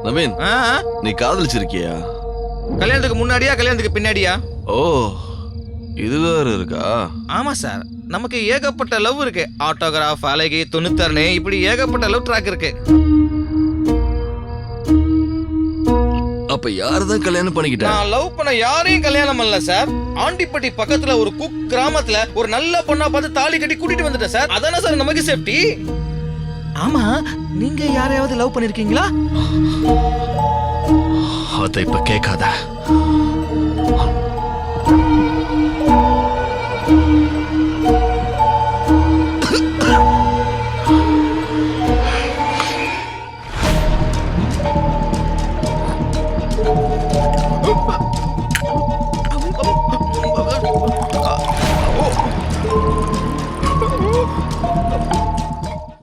நவீன், நீ காதலிச்சிருக்கியா? கல்யாணத்துக்கு முன்னாடியா கல்யாணத்துக்கு பின்னாடியா? ஓ, இது வேற இருக்கா? ஆமா சார், நமக்கு ஏகப்பட்ட லவ் இருக்கு. ஆட்டோகிராஃப், அழகி, துணித்தரணி, இப்படி ஏகப்பட்ட லவ் ட்ராக் இருக்கு. அப்ப யாரதான் கல்யாணம் பண்ணிக்கிட்ட? நான் லவ் பண்ண யாரையும் கல்யாணம் பண்ணல சார். ஆண்டிப்பட்டி பக்கத்துல ஒரு குக் கிராமத்துல ஒரு நல்ல பொண்ணா பார்த்து தாலி கட்டி கூட்டிட்டு வந்துட்டேன் சார். அதானே சார் நமக்கு சேஃப்டி. ஆமா, நீங்க யாரையாவது லவ் பண்ணிருக்கீங்களா? அதை இப்ப கேட்காத.